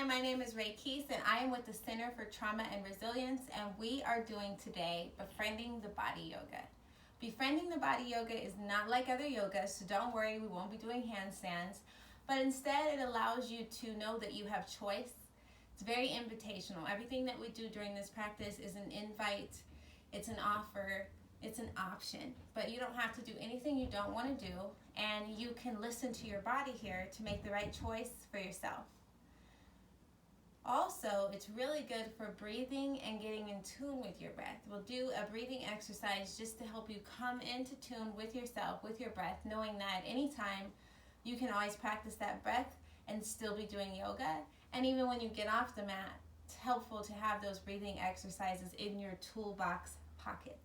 Hi, my name is Ray Keese, and I am with the Center for Trauma and Resilience, and we are doing today Befriending the Body Yoga. Befriending the Body Yoga is not like other yogas, so don't worry, we won't be doing handstands, but instead it allows you to know that you have choice. It's very invitational. Everything that we do during this practice is an invite, it's an offer, it's an option, but you don't have to do anything you don't want to do, and you can listen to your body here to make the right choice for yourself. Also, it's really good for breathing and getting in tune with your breath. We'll do a breathing exercise just to help you come into tune with yourself, with your breath, knowing that at any time you can always practice that breath and still be doing yoga. And even when you get off the mat, it's helpful to have those breathing exercises in your toolbox pocket.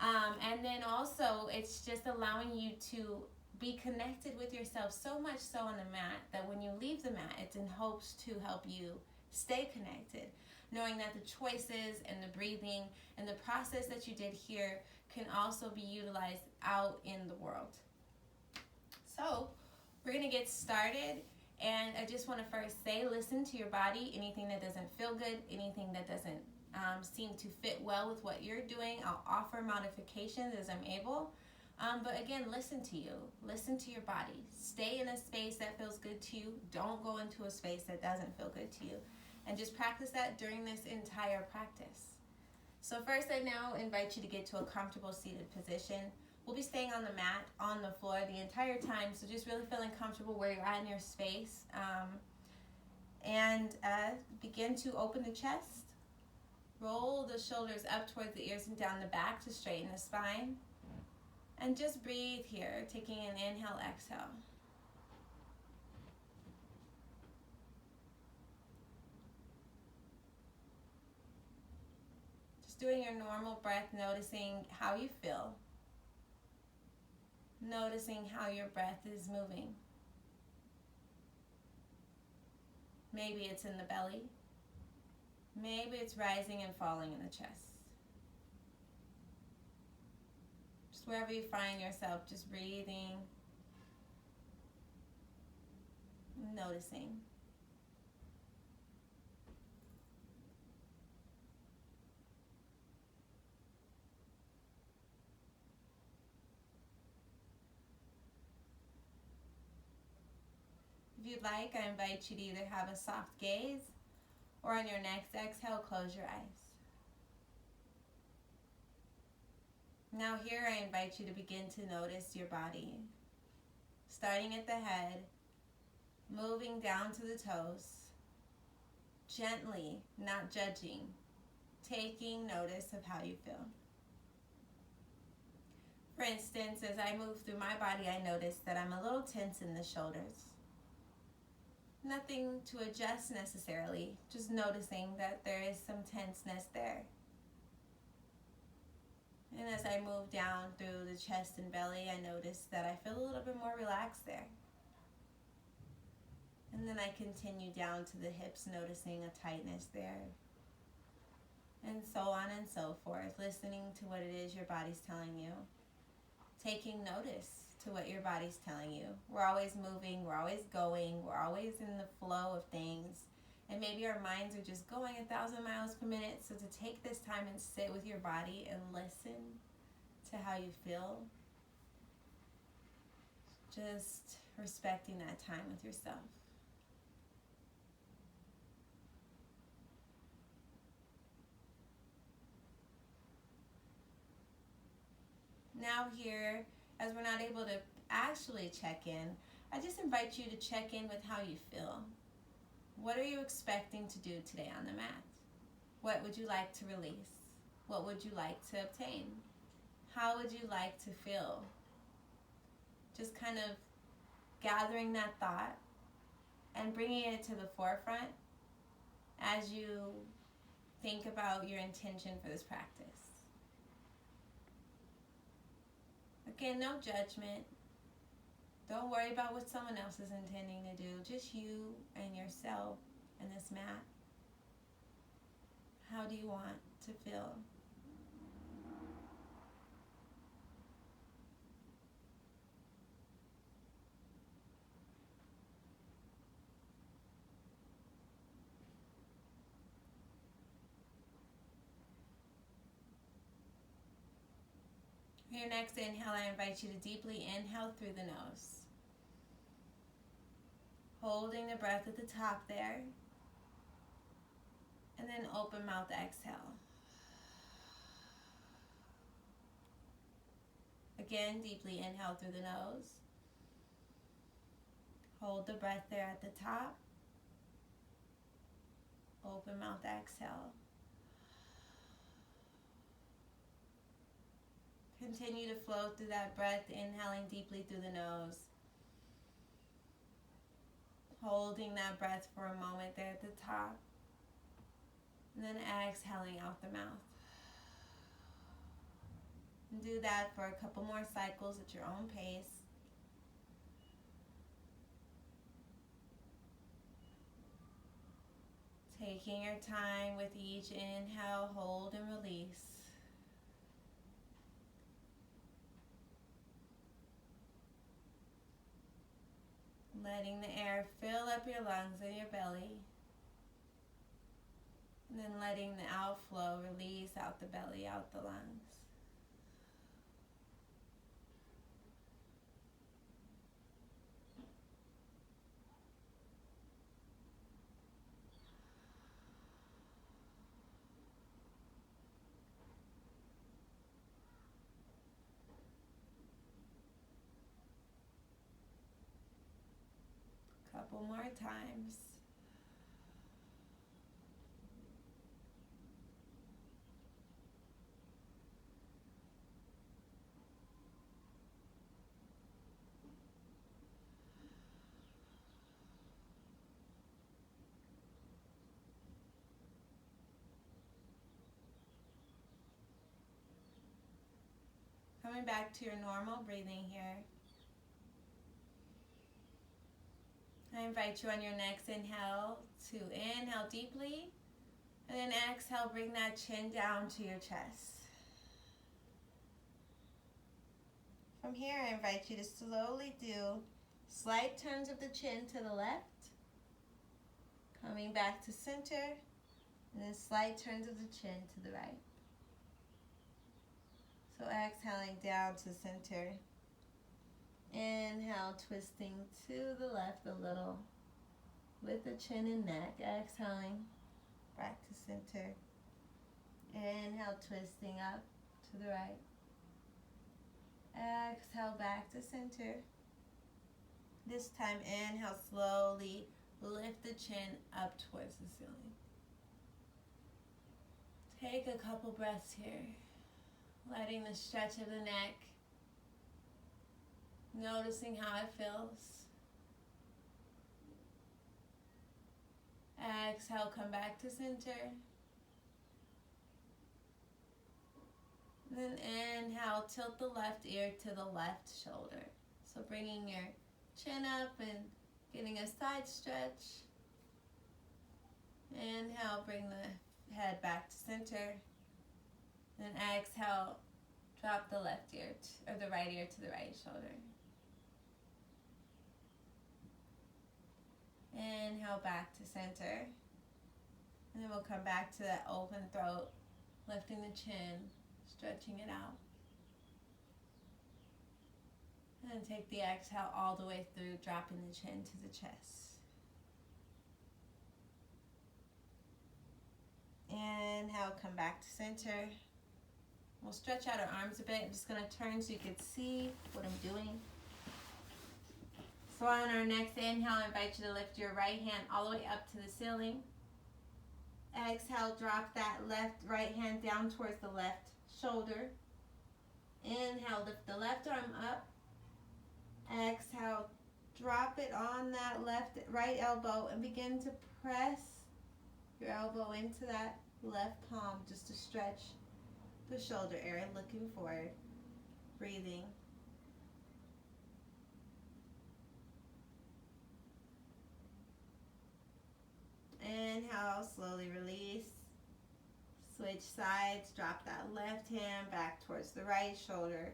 And then also, it's just allowing you to be connected with yourself so much so on the mat that when you leave the mat, it's in hopes to help you stay connected, knowing that the choices and the breathing and the process that you did here can also be utilized out in the world. So we're going to get started, and I just want to first say, listen to your body. Anything that doesn't feel good, anything that doesn't seem to fit well with what you're doing, I'll offer modifications as I'm able. But again, listen to you. Listen to your body. Stay in a space that feels good to you. Don't go into a space that doesn't feel good to you. And just practice that during this entire practice. So first, I now invite you to get to a comfortable seated position. We'll be staying on the mat, on the floor the entire time, so just really feeling comfortable where you're at in your space. And begin to open the chest. Roll the shoulders up towards the ears and down the back to straighten the spine. And just breathe here, taking an inhale, exhale. Just doing your normal breath, noticing how you feel. Noticing how your breath is moving. Maybe it's in the belly. Maybe it's rising and falling in the chest. Wherever you find yourself, just breathing, noticing. If you'd like, I invite you to either have a soft gaze or on your next exhale, close your eyes. Now here I invite you to begin to notice your body, starting at the head, moving down to the toes, gently, not judging, taking notice of how you feel. For instance, as I move through my body, I notice that I'm a little tense in the shoulders. Nothing to adjust necessarily, just noticing that there is some tenseness there. And as I move down through the chest and belly, I notice that I feel a little bit more relaxed there. And then I continue down to the hips, noticing a tightness there. And so on and so forth, listening to what it is your body's telling you. Taking notice to what your body's telling you. We're always moving, we're always going, we're always in the flow of things. And maybe our minds are just going 1,000 miles per minute. So to take this time and sit with your body and listen to how you feel. Just respecting that time with yourself. Now here, as we're not able to actually check in, I just invite you to check in with how you feel. What are you expecting to do today on the mat? What would you like to release? What would you like to obtain? How would you like to feel? Just kind of gathering that thought and bringing it to the forefront as you think about your intention for this practice. Again, no judgment. Don't worry about what someone else is intending to do. Just you and yourself and this mat. How do you want to feel? Your next inhale, I invite you to deeply inhale through the nose. Holding the breath at the top there. And then open mouth exhale. Again, deeply inhale through the nose. Hold the breath there at the top. Open mouth exhale. Continue to flow through that breath, inhaling deeply through the nose. Holding that breath for a moment there at the top. And then exhaling out the mouth. And do that for a couple more cycles at your own pace. Taking your time with each inhale, hold and release. Letting the air fill up your lungs and your belly. And then letting the outflow release out the belly, out the lungs. Couple more times. Coming back to your normal breathing here. I invite you on your next inhale to inhale deeply, and then exhale, bring that chin down to your chest. From here, I invite you to slowly do slight turns of the chin to the left, coming back to center, and then slight turns of the chin to the right. So exhaling down to center. Inhale, twisting to the left a little with the chin and neck. Exhaling back to center. Inhale, twisting up to the right. Exhale, back to center. This time, inhale, slowly lift the chin up towards the ceiling. Take a couple breaths here, letting the stretch of the neck, noticing how it feels. Exhale, come back to center. And then inhale, tilt the left ear to the left shoulder. So bringing your chin up and getting a side stretch. Inhale, bring the head back to center. Then exhale, drop the left ear or the right ear to the right shoulder. Inhale back to center. And then we'll come back to that open throat, lifting the chin, stretching it out. And then take the exhale all the way through, dropping the chin to the chest. Inhale, come back to center. We'll stretch out our arms a bit. I'm just going to turn so you can see what I'm doing. So on our next inhale, I invite you to lift your right hand all the way up to the ceiling. Exhale, drop that right hand down towards the left shoulder. Inhale, lift the left arm up. Exhale, drop it on that right elbow and begin to press your elbow into that left palm just to stretch the shoulder area, looking forward, breathing. Inhale, slowly release. Switch sides, drop that left hand back towards the right shoulder.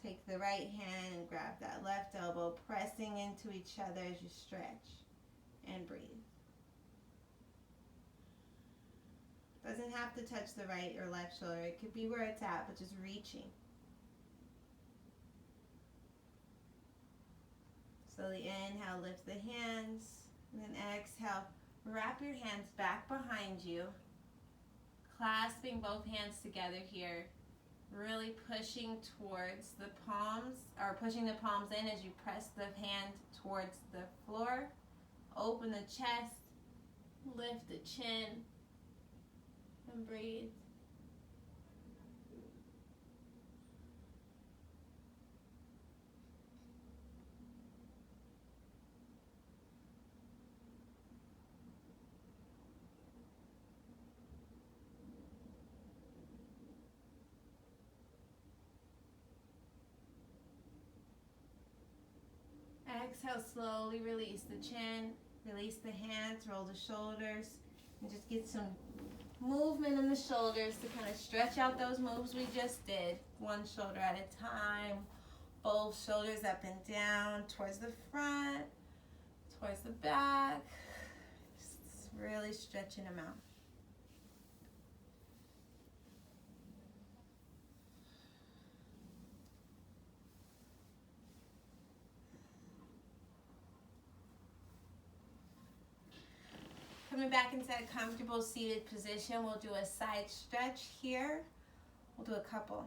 Take the right hand and grab that left elbow, pressing into each other as you stretch and breathe. Doesn't have to touch the right or left shoulder. It could be where it's at, but just reaching. Slowly inhale, lift the hands. And then exhale, wrap your hands back behind you. Clasping both hands together here. Really pushing towards the palms, or pushing the palms in as you press the hand towards the floor. Open the chest, lift the chin, and breathe. Exhale, slowly release the chin, release the hands, roll the shoulders, and just get some movement in the shoulders to kind of stretch out those moves we just did. One shoulder at a time, both shoulders up and down, towards the front, towards the back. Just really stretching them out. Coming back into that comfortable seated position, we'll do a side stretch here. We'll do a couple.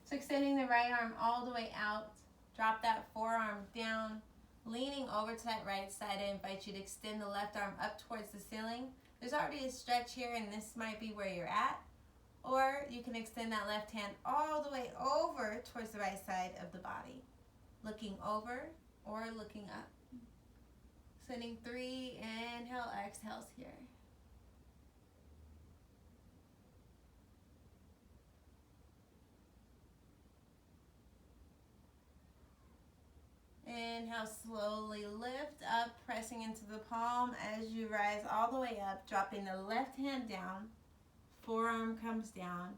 So extending the right arm all the way out. Drop that forearm down. Leaning over to that right side, I invite you to extend the left arm up towards the ceiling. There's already a stretch here, and this might be where you're at. Or you can extend that left hand all the way over towards the right side of the body. Looking over or looking up. Sending 3 inhale, exhales here. Inhale, slowly lift up, pressing into the palm as you rise all the way up, dropping the left hand down, forearm comes down,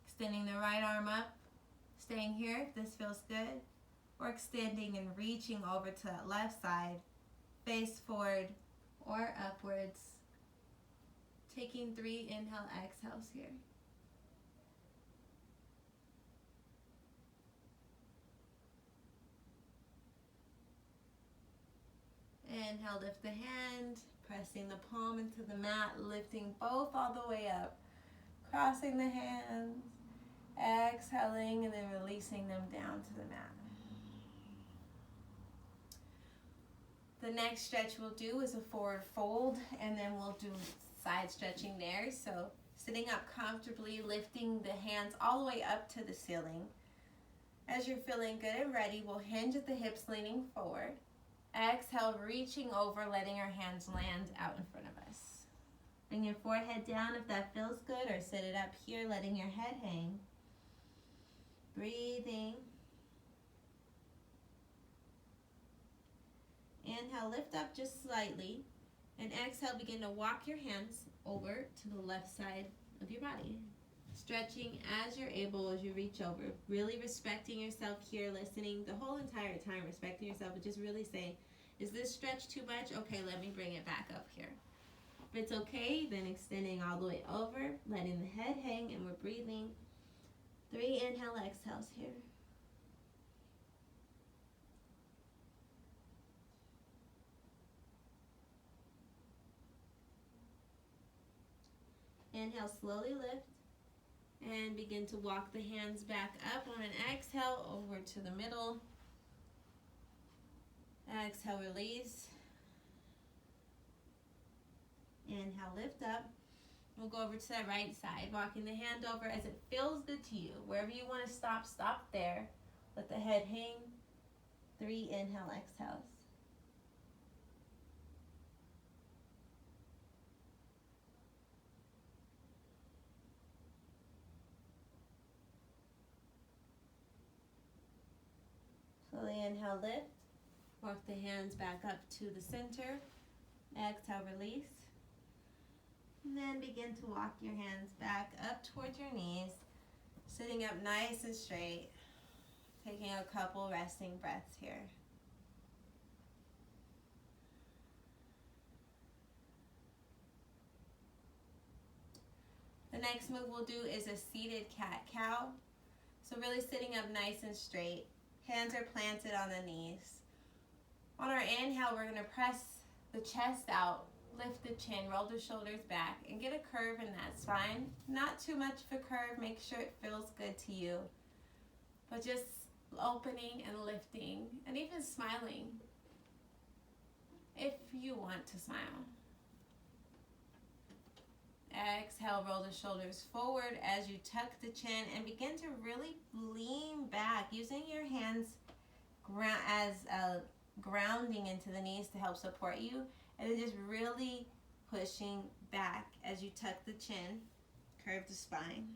extending the right arm up, staying here if this feels good, or extending and reaching over to that left side, face forward or upwards. Taking 3 inhale, exhales here. Inhale, lift the hand, pressing the palm into the mat, lifting both all the way up, crossing the hands, exhaling, and then releasing them down to the mat. The next stretch we'll do is a forward fold, and then we'll do side stretching there. So sitting up comfortably, lifting the hands all the way up to the ceiling. As you're feeling good and ready, we'll hinge at the hips, leaning forward. Exhale, reaching over, letting our hands land out in front of us. Bring your forehead down if that feels good, or sit it up here, letting your head hang. Breathing. Inhale, lift up just slightly, and exhale, begin to walk your hands over to the left side of your body. Stretching as you're able as you reach over. Really respecting yourself here, listening the whole entire time, respecting yourself, but just really saying, is this stretch too much? Okay, let me bring it back up here. If it's okay, then extending all the way over, letting the head hang, and we're breathing. 3 inhale, exhales here. Inhale, slowly lift, and begin to walk the hands back up on an exhale over to the middle. Exhale, release. Inhale, lift up. We'll go over to the right side, walking the hand over as it feels good to you. Wherever you want to stop, stop there. Let the head hang. 3 inhale, exhales. Slowly inhale, lift. Walk the hands back up to the center. Exhale, release. And then begin to walk your hands back up towards your knees. Sitting up nice and straight. Taking a couple resting breaths here. The next move we'll do is a seated cat-cow. So really sitting up nice and straight. Hands are planted on the knees. On our inhale, we're going to press the chest out, lift the chin, roll the shoulders back, and get a curve in that spine. Not too much of a curve, make sure it feels good to you. But just opening and lifting, and even smiling if you want to smile. Exhale, roll the shoulders forward as you tuck the chin and begin to really lean back, using your hands as grounding into the knees to help support you, and then just really pushing back as you tuck the chin, curve the spine.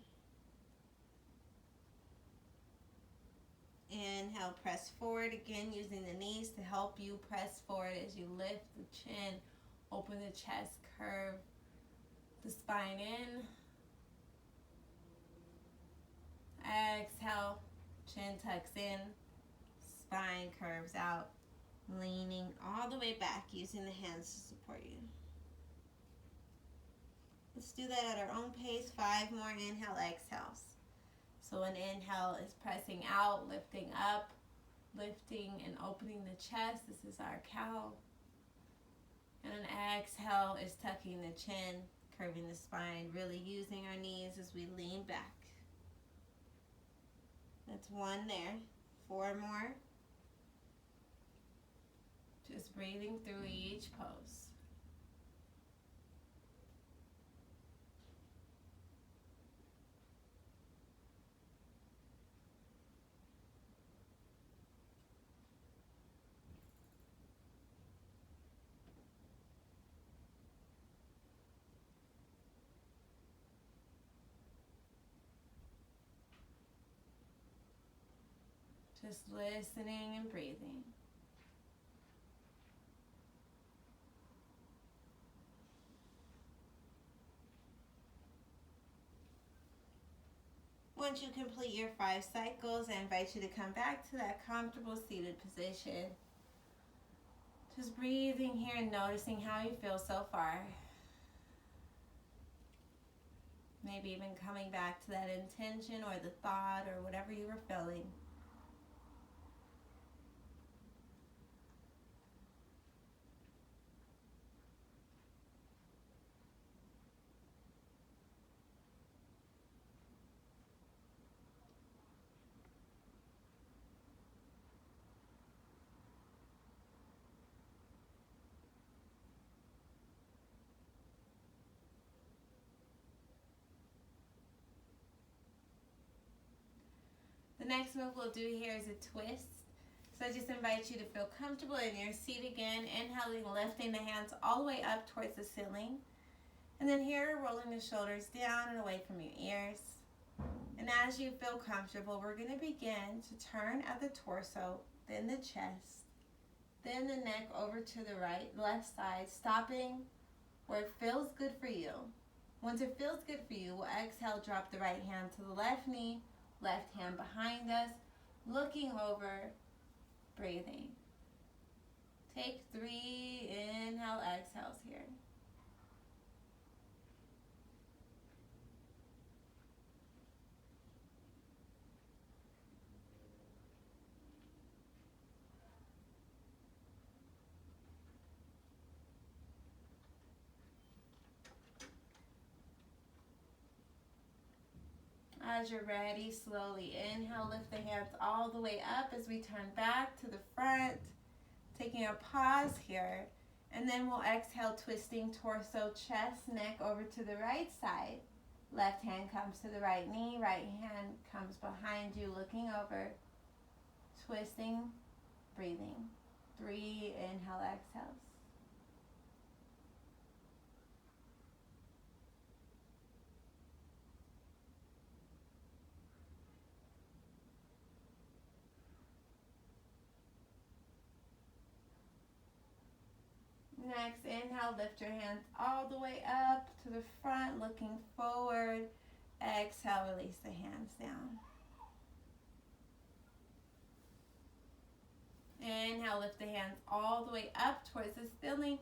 Inhale, press forward again, using the knees to help you press forward as you lift the chin, open the chest, curve the spine in. Exhale, chin tucks in, spine curves out, leaning all the way back, using the hands to support you. Let's do that at our own pace. 5 more inhale, exhales. So an inhale is pressing out, lifting up, lifting and opening the chest. This is our cow. And an exhale is tucking the chin, curving the spine, really using our knees as we lean back. That's 1 there. 4 more. Just breathing through each pose. Just listening and breathing. Once you complete your 5 cycles, I invite you to come back to that comfortable seated position. Just breathing here and noticing how you feel so far. Maybe even coming back to that intention or the thought or whatever you were feeling. The next move we'll do here is a twist. So I just invite you to feel comfortable in your seat again. Inhaling, lifting the hands all the way up towards the ceiling. And then here, rolling the shoulders down and away from your ears. And as you feel comfortable, we're going to begin to turn at the torso, then the chest, then the neck over to the left side, stopping where it feels good for you. Once it feels good for you, we'll exhale, drop the right hand to the left knee, left hand behind us, looking over, breathing. Take 3 inhale, exhales here. As you're ready, slowly inhale, lift the hands all the way up as we turn back to the front, taking a pause here, and then we'll exhale, twisting torso, chest, neck over to the right side. Left hand comes to the right knee, right hand comes behind you, looking over, twisting, breathing. 3 inhale, exhales. Next, inhale, lift your hands all the way up to the front, looking forward. Exhale, release the hands down. Inhale, lift the hands all the way up towards the ceiling.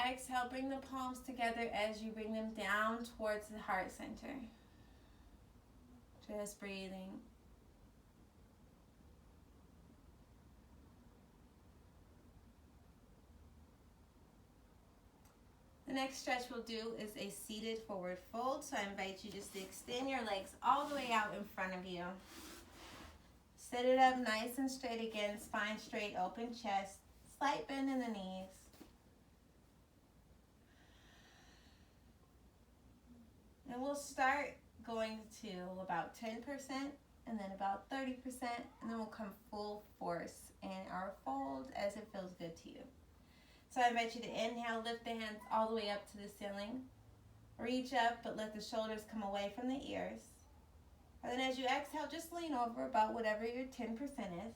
Exhale, bring the palms together as you bring them down towards the heart center. Just breathing. The next stretch we'll do is a seated forward fold. So I invite you just to extend your legs all the way out in front of you. Sit it up nice and straight again, spine straight, open chest, slight bend in the knees. And we'll start going to about 10% and then about 30%, and then we'll come full force in our fold as it feels good to you. So I invite you to inhale, lift the hands all the way up to the ceiling. Reach up, but let the shoulders come away from the ears. And then as you exhale, just lean over about whatever your 10% is.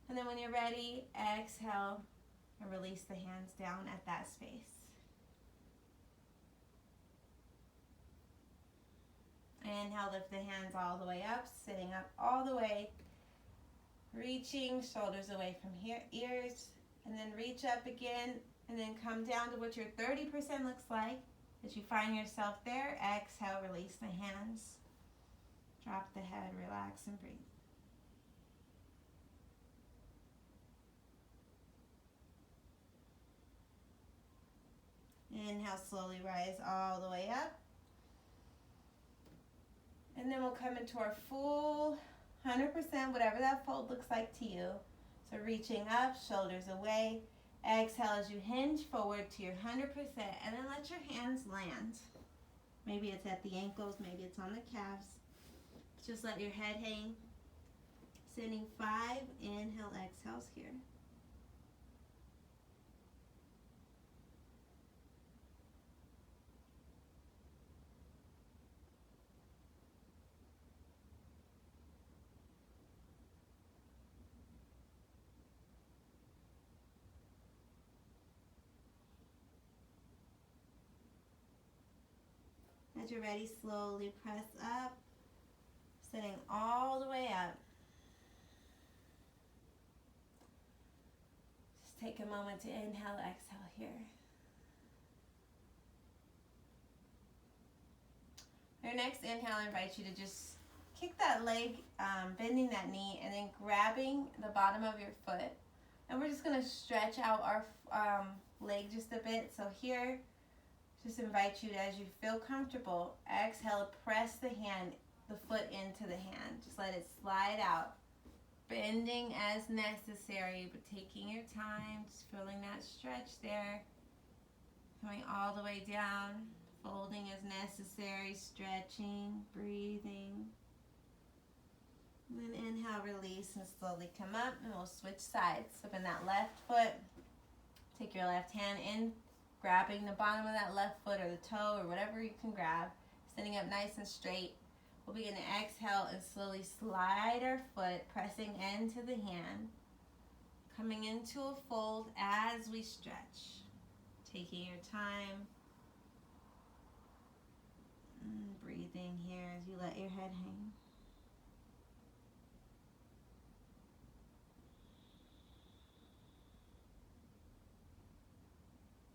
And then when you're ready, exhale and release the hands down at that space. Inhale, lift the hands all the way up, sitting up all the way. Reaching, shoulders away from here, ears. And then reach up again, and then come down to what your 30% looks like. As you find yourself there, exhale, release the hands. Drop the head, relax, and breathe. Inhale, slowly rise all the way up. And then we'll come into our full 100%, whatever that fold looks like to you. So reaching up, shoulders away. Exhale as you hinge forward to your 100%, and then let your hands land. Maybe it's at the ankles, maybe it's on the calves. Just let your head hang. Sending 5 inhale, exhales here. As you're ready, slowly press up, sitting all the way up. Just take a moment to inhale, exhale here. Your next inhale, I invite you to just kick that leg, bending that knee, and then grabbing the bottom of your foot. And we're just going to stretch out our leg just a bit. So here, just invite you to, as you feel comfortable, exhale, press the foot into the hand. Just let it slide out. Bending as necessary, but taking your time, just feeling that stretch there. Coming all the way down, folding as necessary, stretching, breathing. And then inhale, release, and slowly come up, and we'll switch sides. So bend that left foot, take your left hand in, grabbing the bottom of that left foot or the toe or whatever you can grab, sitting up nice and straight. We'll begin to exhale and slowly slide our foot, pressing into the hand, coming into a fold as we stretch. Taking your time, breathing here as you let your head hang.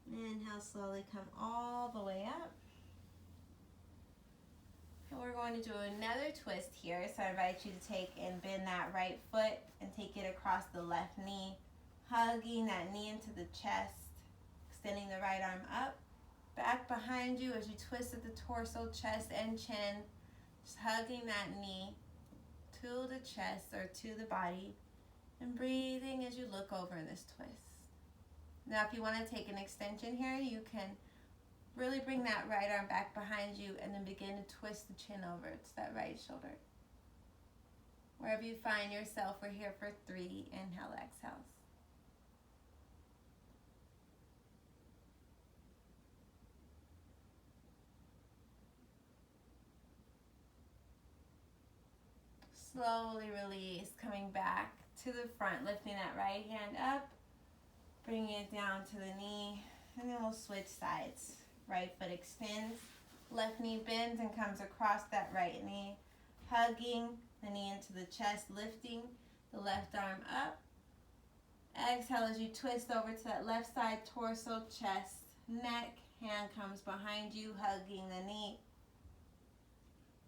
Inhale, slowly come all the way up. And we're going to do another twist here. So I invite you to take and bend that right foot and take it across the left knee, hugging that knee into the chest, extending the right arm up, back behind you as you twist at the torso, chest, and chin, just hugging that knee to the chest or to the body, and breathing as you look over this twist. Now, if you want to take an extension here, you can really bring that right arm back behind you and then begin to twist the chin over to that right shoulder. Wherever you find yourself, we're here for 3 inhale, exhales. Slowly release, coming back to the front, lifting that right hand up, bringing it down to the knee, and then we'll switch sides. Right foot extends, left knee bends and comes across that right knee, hugging the knee into the chest, lifting the left arm up. Exhale as you twist over to that left side, torso, chest, neck, hand comes behind you, hugging the knee,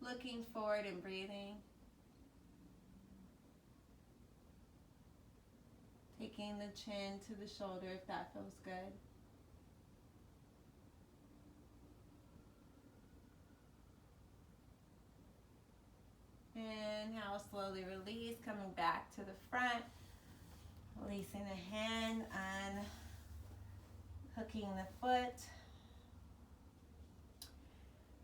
looking forward and breathing. Taking the chin to the shoulder if that feels good. slowly release, coming back to the front. Releasing the hand, unhooking the foot.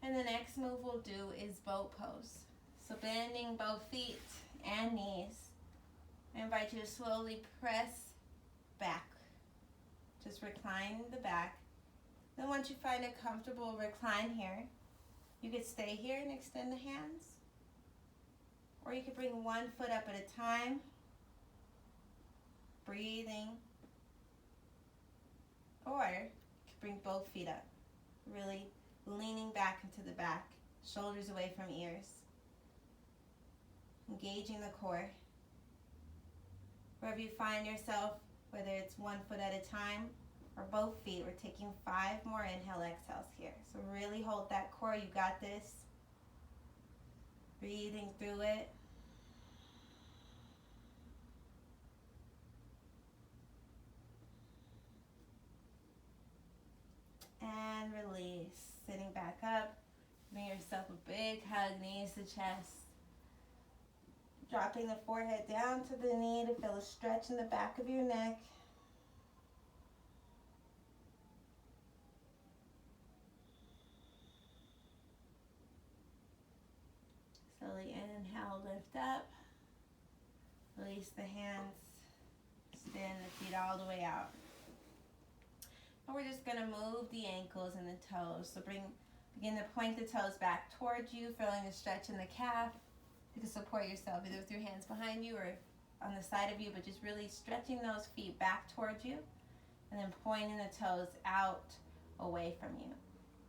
And the next move we'll do is boat pose. So bending both feet and knees. I invite you to slowly press back. Just recline the back. Then once you find a comfortable recline here, you could stay here and extend the hands. Or you could bring one foot up at a time. Breathing. Or you could bring both feet up. Really leaning back into the back. Shoulders away from ears. Engaging the core. Wherever you find yourself, whether it's one foot at a time or both feet, we're taking 5 more inhale, exhales here. So really hold that core, you got this. Breathing through it. And release. Sitting back up. Giving yourself a big hug, knees to chest. Dropping the forehead down to the knee to feel a stretch in the back of your neck. Slowly inhale, lift up. Release the hands. Extend the feet all the way out. And we're just going to move the ankles and the toes. So begin to point the toes back towards you, feeling the stretch in the calf. You can support yourself either with your hands behind you or on the side of you, but just really stretching those feet back towards you and then pointing the toes out away from you.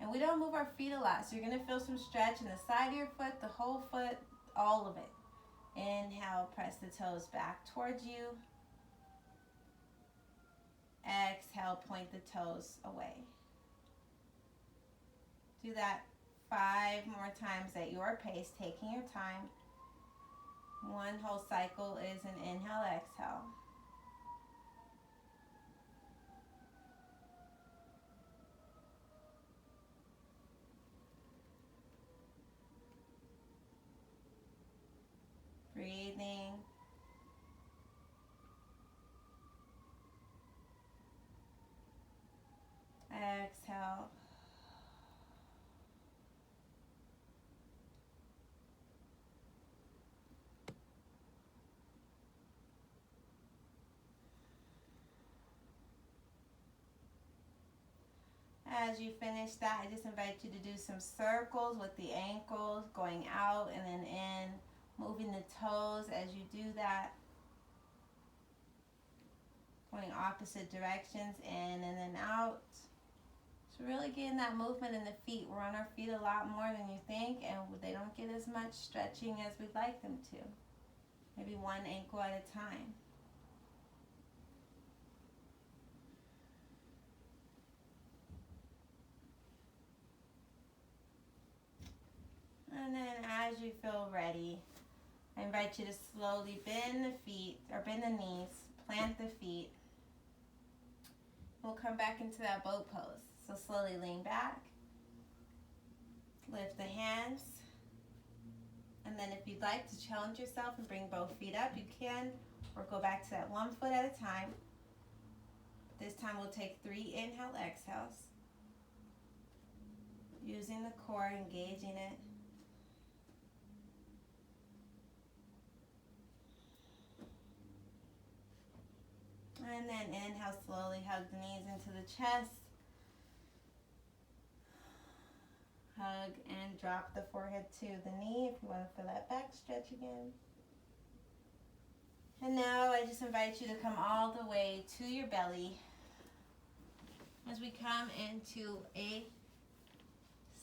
And we don't move our feet a lot, so you're going to feel some stretch in the side of your foot, the whole foot, all of it. Inhale, press the toes back towards you. Exhale, point the toes away. Do that 5 more times at your pace, taking your time. One whole cycle is an inhale, exhale. Breathing. Exhale. As you finish that, I just invite you to do some circles with the ankles, going out and then in, moving the toes as you do that. Going opposite directions, in and then out. So really getting that movement in the feet. We're on our feet a lot more than you think, and they don't get as much stretching as we'd like them to. Maybe one ankle at a time. And then as you feel ready, I invite you to slowly bend the feet, or bend the knees, plant the feet. We'll come back into that boat pose. So slowly lean back, lift the hands, and then if you'd like to challenge yourself and bring both feet up, you can, or go back to that 1 foot at a time. This time we'll take 3 inhale, exhales. Using the core, engaging it. And then inhale, slowly hug the knees into the chest. Hug and drop the forehead to the knee if you want to feel that back stretch again. And now I just invite you to come all the way to your belly as we come into a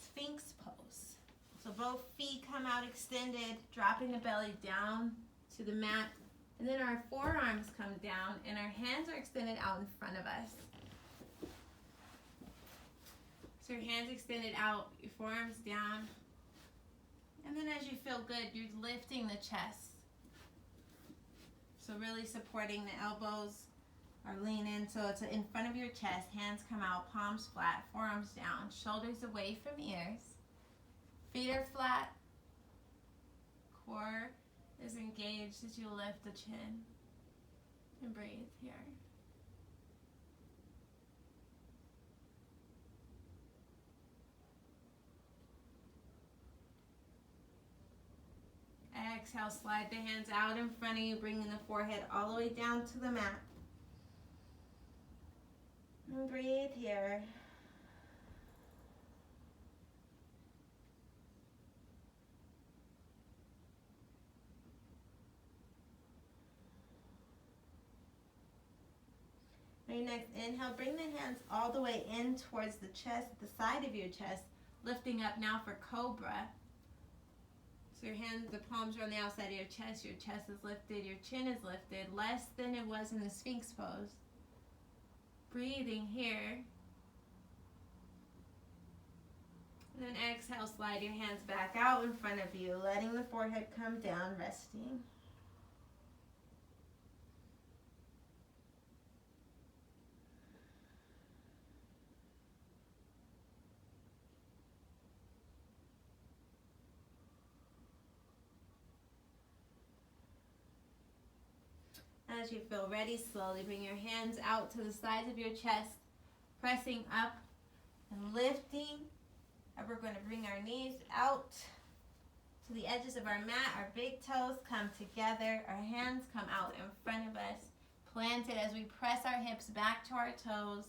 Sphinx pose. So both feet come out extended, dropping the belly down to the mat. And then our forearms come down and our hands are extended out in front of us. So your hands extended out, your forearms down. And then as you feel good, you're lifting the chest. So really supporting the elbows or lean in. So it's in front of your chest, hands come out, palms flat, forearms down, shoulders away from ears. Feet are flat, core is engaged as you lift the chin and breathe here. Exhale, slide the hands out in front of you, bringing the forehead all the way down to the mat. And breathe here. Right, next inhale, bring the hands all the way in towards the chest, the side of your chest, lifting up now for cobra. So your hands, the palms are on the outside of your chest is lifted, your chin is lifted, less than it was in the Sphinx pose. Breathing here. And then exhale, slide your hands back out in front of you, letting the forehead come down, resting. As you feel ready, slowly bring your hands out to the sides of your chest, pressing up and lifting. And we're going to bring our knees out to the edges of our mat. Our big toes come together. Our hands come out in front of us, planted as we press our hips back to our toes.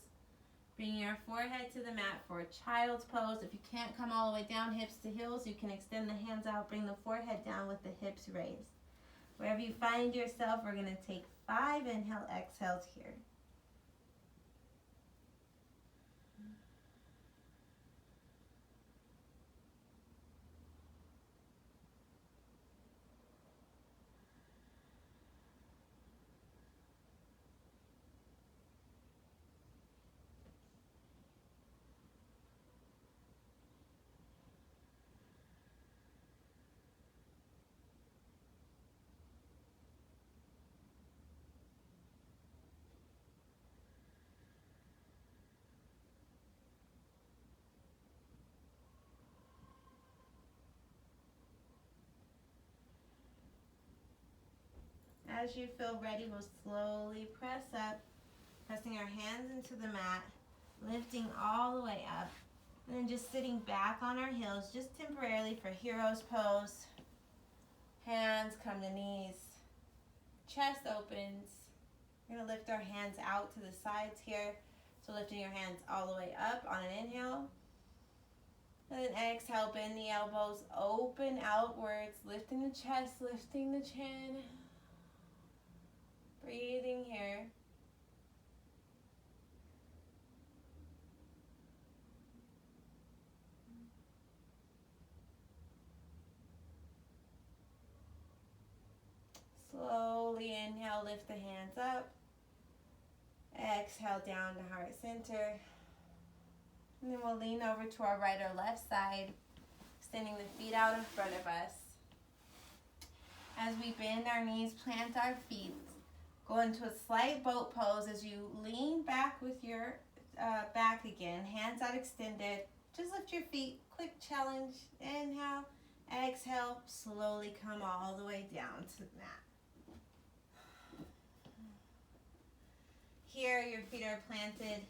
Bring your forehead to the mat for a child's pose. If you can't come all the way down, hips to heels, you can extend the hands out, bring the forehead down with the hips raised. Wherever you find yourself, we're going to take 5 inhale, exhales here. As you feel ready, we'll slowly press up, pressing our hands into the mat, lifting all the way up, and then just sitting back on our heels, just temporarily for hero's pose. Hands come to knees, chest opens. We're going to lift our hands out to the sides here. So lifting your hands all the way up on an inhale. And then exhale, bend the elbows, open outwards, lifting the chest, lifting the chin. Breathing here. Slowly inhale, lift the hands up. Exhale down to heart center. And then we'll lean over to our right or left side, extending the feet out in front of us. As we bend our knees, plant our feet. Go into a slight boat pose as you lean back with your back again. Hands out extended. Just lift your feet. Quick challenge. Inhale. Exhale. Slowly come all the way down to the mat. Here, your feet are planted.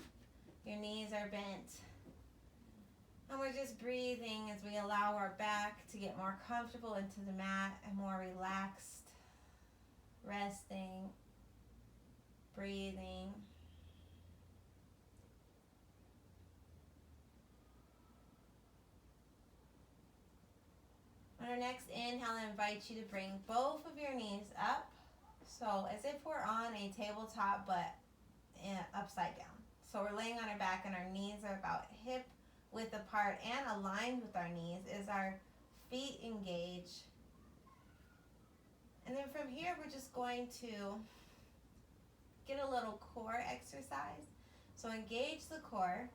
Your knees are bent. And we're just breathing as we allow our back to get more comfortable into the mat and more relaxed. Resting. Breathing. On our next inhale, I invite you to bring both of your knees up. So as if we're on a tabletop, but upside down. So we're laying on our back and our knees are about hip width apart and aligned with our knees as our feet engage. And then from here, we're just going to get a little core exercise. So engage the core.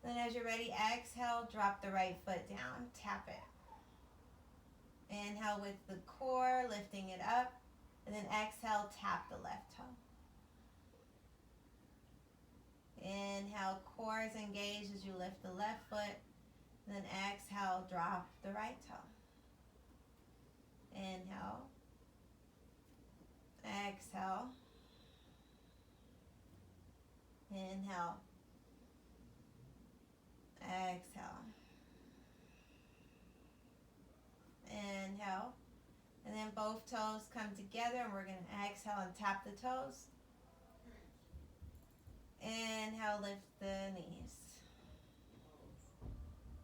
Then as you're ready, exhale, drop the right foot down, tap it. Inhale with the core, lifting it up. And then exhale, tap the left toe. Inhale, core is engaged as you lift the left foot. And then exhale, drop the right toe. Inhale, Exhale. Inhale. Exhale. Inhale. And then both toes come together and we're going to exhale and tap the toes. Inhale, lift the knees.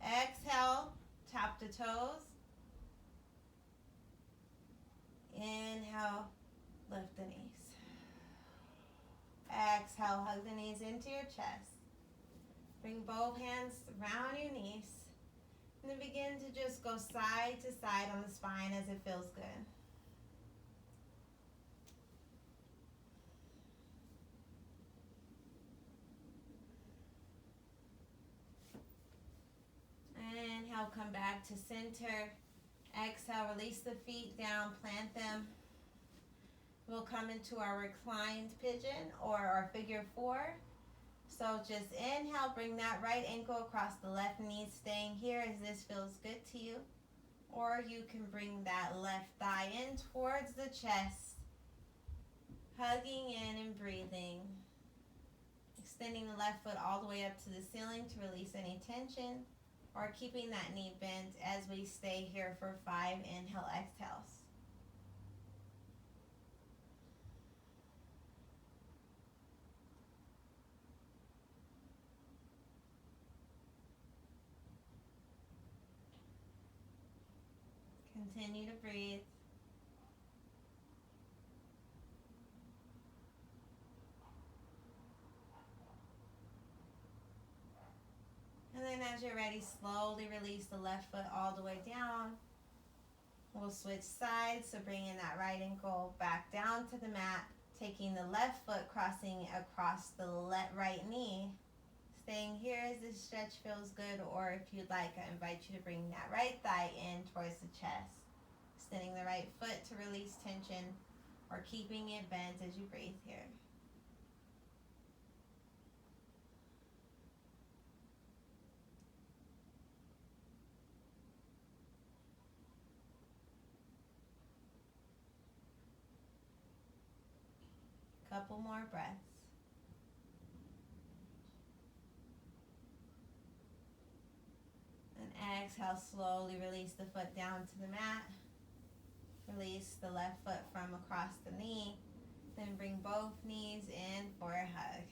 Exhale, tap the toes. Inhale, lift the knees. Exhale, hug the knees into your chest. Bring both hands around your knees. And then begin to just go side to side on the spine as it feels good. Inhale, come back to center. Exhale, release the feet down, plant them. We'll come into our reclined pigeon or our figure four. So just inhale, bring that right ankle across the left knee, staying here as this feels good to you. Or you can bring that left thigh in towards the chest, hugging in and breathing. Extending the left foot all the way up to the ceiling to release any tension, or keeping that knee bent as we stay here for 5 inhale exhales. Continue to breathe. And then as you're ready, slowly release the left foot all the way down. We'll switch sides, so bringing that right ankle back down to the mat, taking the left foot, crossing across the right knee. Staying here as this stretch feels good, or if you'd like, I invite you to bring that right thigh in towards the chest. Extending the right foot to release tension, or keeping it bent as you breathe here. Couple more breaths. And exhale, slowly release the foot down to the mat. Release the left foot from across the knee. Then bring both knees in for a hug.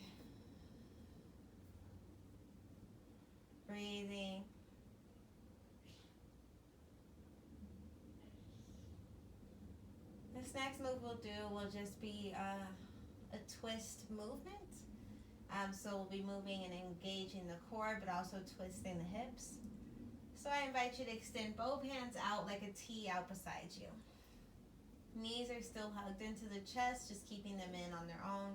Breathing. This next move we'll do will just be a twist movement. So we'll be moving and engaging the core, but also twisting the hips. So I invite you to extend both hands out like a T out beside you. Knees are still hugged into the chest, just keeping them in on their own.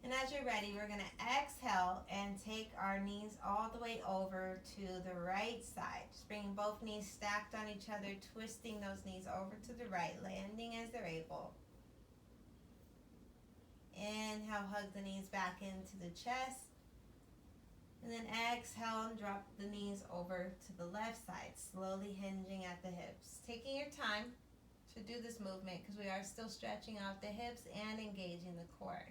And as you're ready, we're going to exhale and take our knees all the way over to the right side. Just bringing both knees stacked on each other, twisting those knees over to the right, landing as they're able. Inhale, hug the knees back into the chest. And then exhale and drop the knees over to the left side, slowly hinging at the hips. Taking your time to do this movement because we are still stretching out the hips and engaging the core.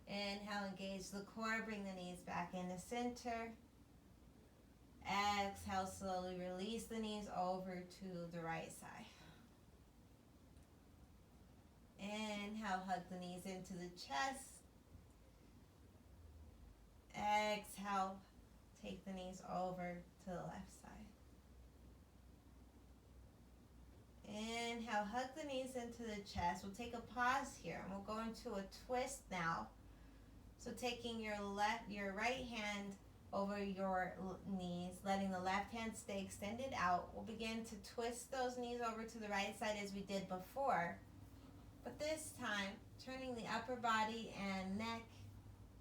Inhale, engage the core, bring the knees back into center. Exhale, slowly release the knees over to the right side. Inhale, hug the knees into the chest. Exhale, take the knees over to the left side. Inhale, hug the knees into the chest. We'll take a pause here and we'll go into a twist now. So taking your right hand over your knees, letting the left hand stay extended out. We'll begin to twist those knees over to the right side as we did before. But this time, turning the upper body and neck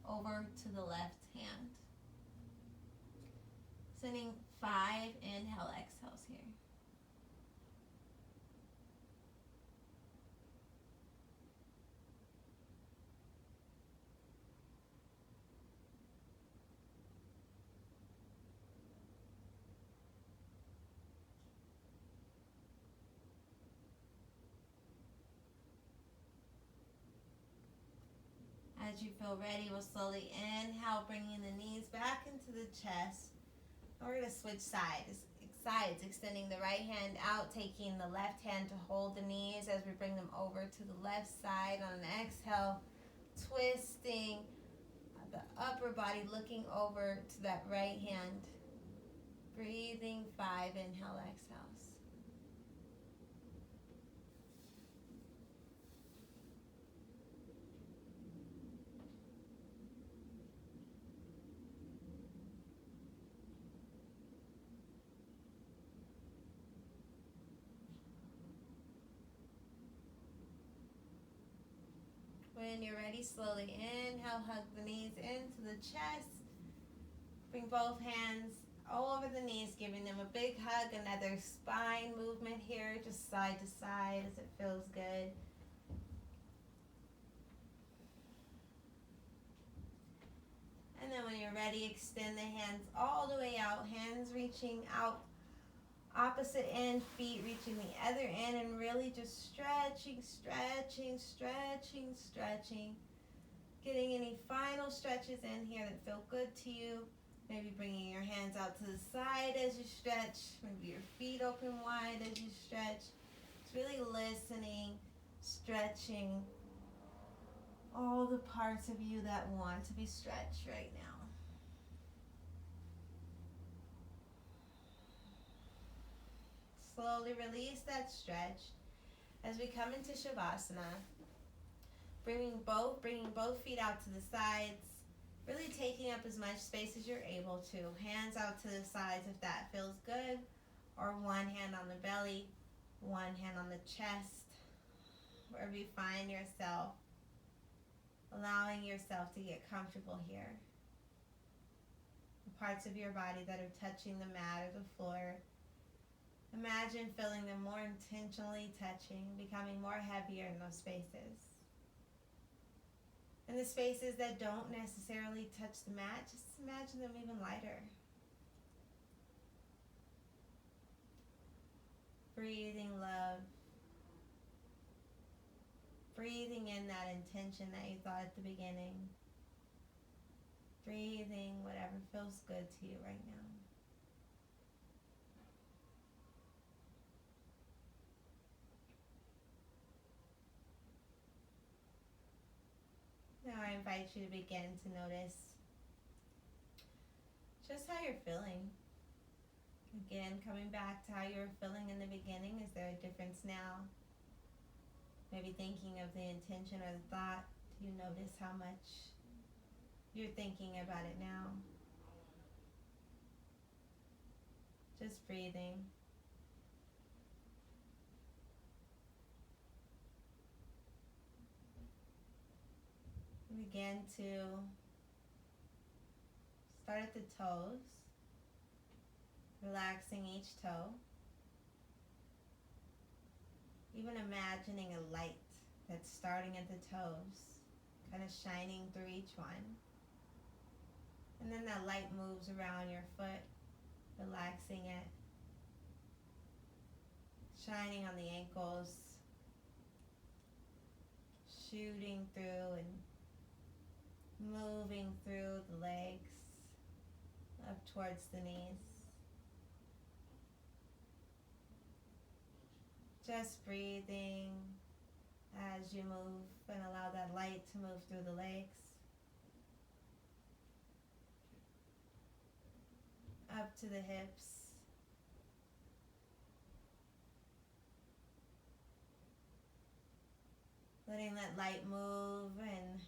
over to the left hand. Sending 5 inhale exhales here. As you feel ready, we'll slowly inhale, bringing the knees back into the chest. And we're going to switch sides, extending the right hand out, taking the left hand to hold the knees as we bring them over to the left side. On an exhale, twisting the upper body, looking over to that right hand. Breathing 5 inhale, exhales. When you're ready, slowly inhale, hug the knees into the chest. Bring both hands over the knees, giving them a big hug. Another spine movement here, just side to side as it feels good. And then when you're ready, extend the hands all the way out, hands reaching out, opposite end, feet reaching the other end, and really just stretching, stretching, stretching, stretching. Getting any final stretches in here that feel good to you. Maybe bringing your hands out to the side as you stretch. Maybe your feet open wide as you stretch. It's really listening, stretching all the parts of you that want to be stretched right now. Slowly release that stretch as we come into Shavasana. Bringing both feet out to the sides. Really taking up as much space as you're able to. Hands out to the sides if that feels good. Or one hand on the belly, one hand on the chest. Wherever you find yourself. Allowing yourself to get comfortable here. The parts of your body that are touching the mat or the floor. Imagine feeling them more intentionally touching, becoming more heavier in those spaces. And the spaces that don't necessarily touch the mat, just imagine them even lighter. Breathing love. Breathing in that intention that you thought at the beginning. Breathing whatever feels good to you right now. Now I invite you to begin to notice just how you're feeling. Again, coming back to how you were feeling in the beginning. Is there a difference now? Maybe thinking of the intention or the thought. Do you notice how much you're thinking about it now? Just breathing. Begin to start at the toes, relaxing each toe. Even imagining a light that's starting at the toes, kind of shining through each one. And then that light moves around your foot, relaxing it, shining on the ankles, shooting through and moving through the legs, up towards the knees. Just breathing as you move and allow that light to move through the legs. Up to the hips. Letting that light move and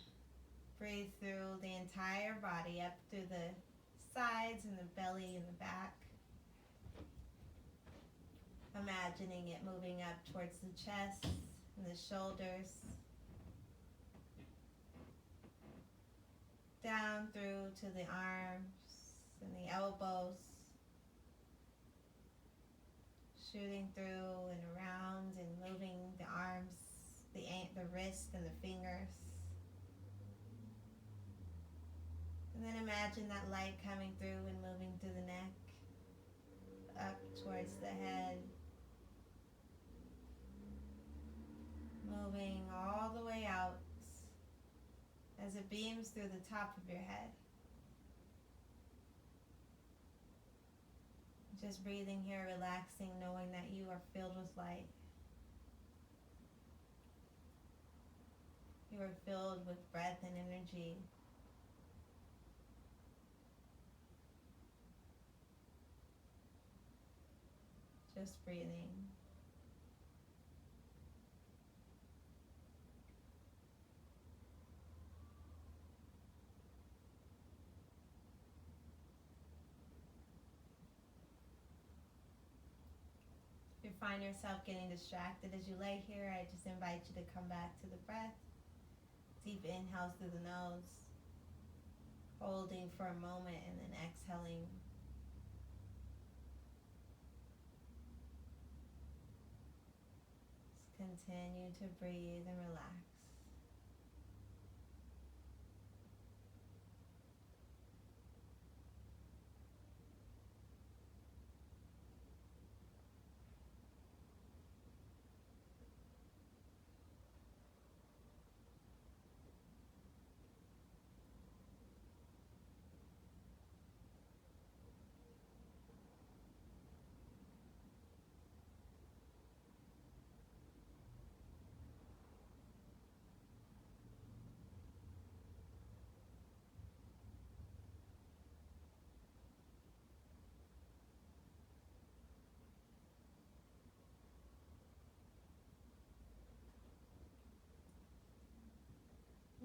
breathe through the entire body, up through the sides and the belly and the back. Imagining it moving up towards the chest and the shoulders. Down through to the arms and the elbows. Shooting through and around and moving the arms, the wrist and the fingers. And then imagine that light coming through and moving through the neck, up towards the head, moving all the way out as it beams through the top of your head. Just breathing here, relaxing, knowing that you are filled with light. You are filled with breath and energy. Just breathing. If you find yourself getting distracted as you lay here, I just invite you to come back to the breath. Deep inhales through the nose, holding for a moment and then exhaling. Just continue to breathe and relax.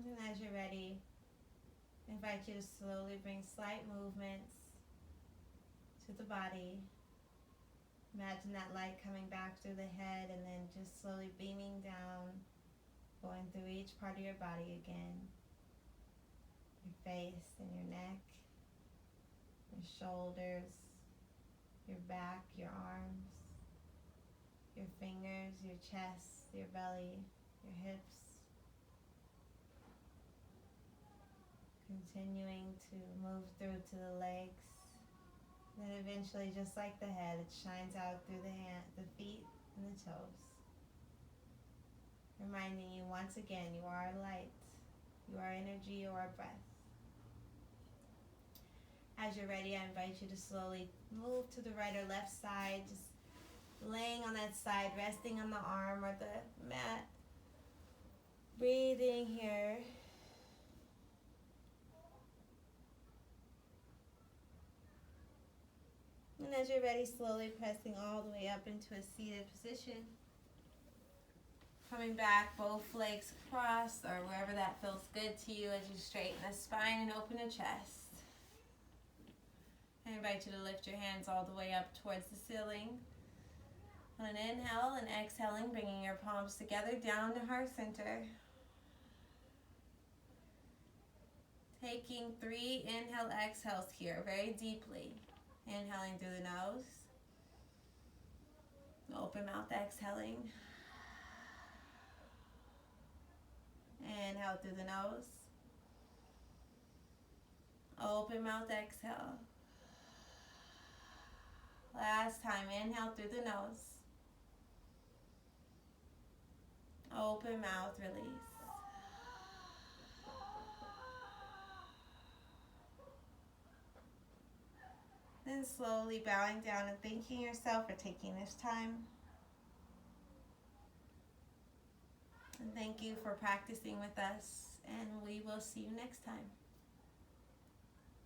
And as you're ready, I invite you to slowly bring slight movements to the body. Imagine that light coming back through the head and then just slowly beaming down, going through each part of your body again. Your face and your neck, your shoulders, your back, your arms, your fingers, your chest, your belly, your hips. Continuing to move through to the legs. Then eventually, just like the head, it shines out through the feet and the toes. Reminding you once again, you are light, you are energy, you are breath. As you're ready, I invite you to slowly move to the right or left side, just laying on that side, resting on the arm or the mat. Breathing here. And as you're ready, slowly pressing all the way up into a seated position. Coming back, both legs crossed or wherever that feels good to you as you straighten the spine and open the chest. I invite you to lift your hands all the way up towards the ceiling. On an inhale and exhaling, bringing your palms together down to heart center. Taking 3 inhale exhales here very deeply. Inhaling through the nose. Open mouth exhaling. Inhale through the nose. Open mouth exhale. Last time, inhale through the nose. Open mouth, release. Then slowly bowing down and thanking yourself for taking this time. And thank you for practicing with us, and we will see you next time.